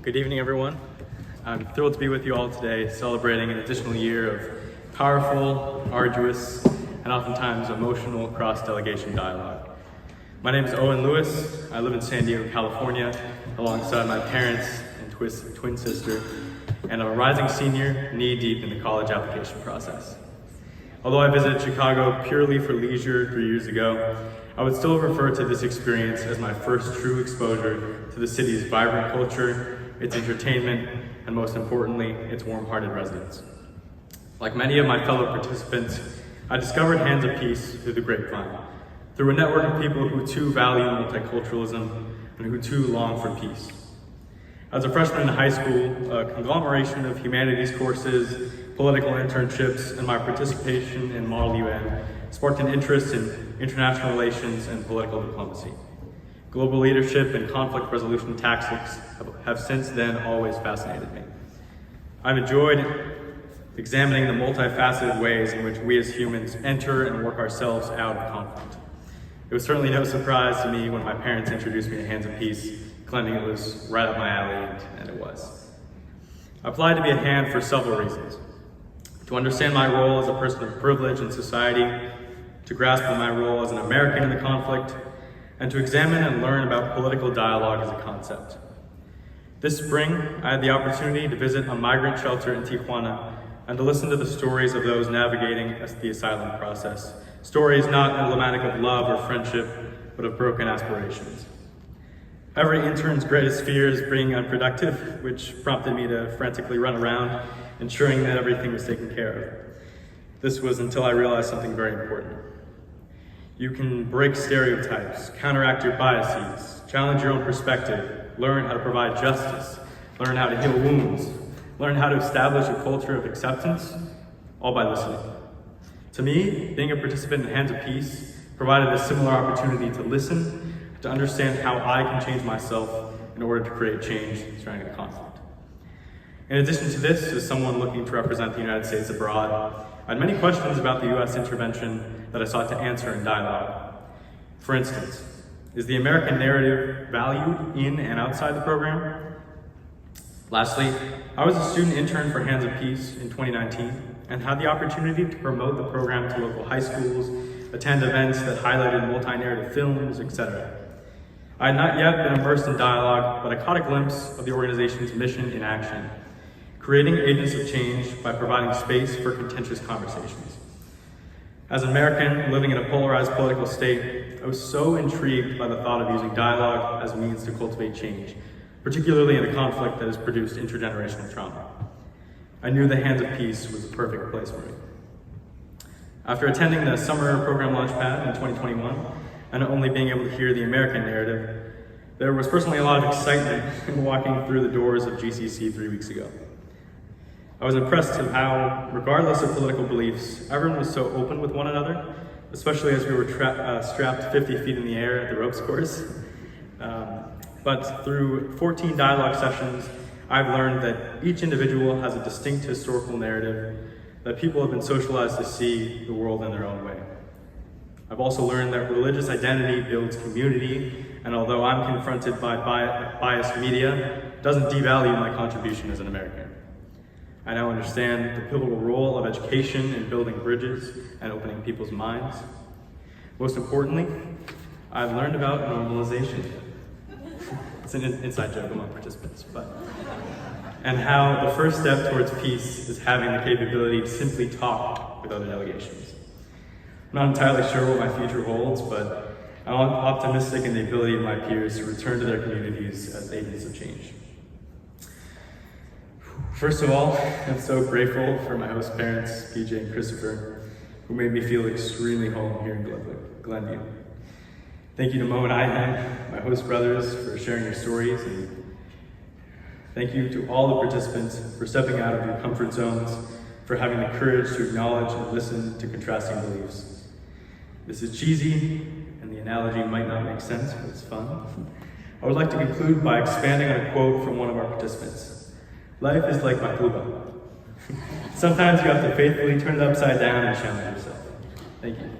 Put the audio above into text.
Good evening, everyone. I'm thrilled to be with you all today, celebrating an additional year of powerful, arduous, and oftentimes emotional cross-delegation dialogue. My name is Owen Lewis. I live in San Diego, California, alongside my parents and twin sister, and I'm a rising senior, knee-deep in the college application process. Although I visited Chicago purely for leisure 3 years ago, I would still refer to this experience as my first true exposure to the city's vibrant culture, its entertainment, and most importantly, its warm-hearted residents. Like many of my fellow participants, I discovered Hands of Peace through the grapevine, through a network of people who too value multiculturalism and who too long for peace. As a freshman in high school, a conglomeration of humanities courses, political internships, and my participation in Model UN sparked an interest in international relations and political diplomacy. Global leadership and conflict resolution tactics have since then always fascinated me. I've enjoyed examining the multifaceted ways in which we as humans enter and work ourselves out of conflict. It was certainly no surprise to me when my parents introduced me to Hands of Peace, claiming it was right up my alley, and it was. I applied to be a hand for several reasons. To understand my role as a person of privilege in society, to grasp my role as an American in the conflict, and to examine and learn about political dialogue as a concept. This spring, I had the opportunity to visit a migrant shelter in Tijuana and to listen to the stories of those navigating the asylum process. Stories not emblematic of love or friendship, but of broken aspirations. Every intern's greatest fear is being unproductive, which prompted me to frantically run around, ensuring that everything was taken care of. This was until I realized something very important. You can break stereotypes, counteract your biases, challenge your own perspective, learn how to provide justice, learn how to heal wounds, learn how to establish a culture of acceptance, all by listening. To me, being a participant in Hands of Peace provided a similar opportunity to listen, to understand how I can change myself in order to create change surrounding the conflict. In addition to this, as someone looking to represent the United States abroad, I had many questions about the U.S. intervention that I sought to answer in dialogue. For instance, is the American narrative valued in and outside the program? Lastly, I was a student intern for Hands of Peace in 2019 and had the opportunity to promote the program to local high schools, attend events that highlighted multi-narrative films, etc. I had not yet been immersed in dialogue, but I caught a glimpse of the organization's mission in action, creating agents of change by providing space for contentious conversations. As an American living in a polarized political state, I was so intrigued by the thought of using dialogue as a means to cultivate change, particularly in a conflict that has produced intergenerational trauma. I knew the Hands of Peace was the perfect place for me. After attending the summer program launchpad in 2021, and only being able to hear the American narrative, there was personally a lot of excitement in walking through the doors of GCC 3 weeks ago. I was impressed at how, regardless of political beliefs, everyone was so open with one another, especially as we were strapped 50 feet in the air at the ropes course. But through 14 dialogue sessions, I've learned that each individual has a distinct historical narrative, that people have been socialized to see the world in their own way. I've also learned that religious identity builds community, and although I'm confronted by biased media, it doesn't devalue my contribution as an American. I now understand the pivotal role of education in building bridges and opening people's minds. Most importantly, I've learned about normalization. It's an inside joke among participants, and how the first step towards peace is having the capability to simply talk with other delegations. I'm not entirely sure what my future holds, but I'm optimistic in the ability of my peers to return to their communities as agents of change. First of all, I'm so grateful for my host parents, PJ and Christopher, who made me feel extremely home here in Glenview. Thank you to Mo and Ihan, my host brothers, for sharing your stories, and thank you to all the participants for stepping out of your comfort zones, for having the courage to acknowledge and listen to contrasting beliefs. This is cheesy, and the analogy might not make sense, but it's fun. I would like to conclude by expanding on a quote from one of our participants. Life is like Makuba. Sometimes you have to faithfully turn it upside down and challenge yourself. Thank you.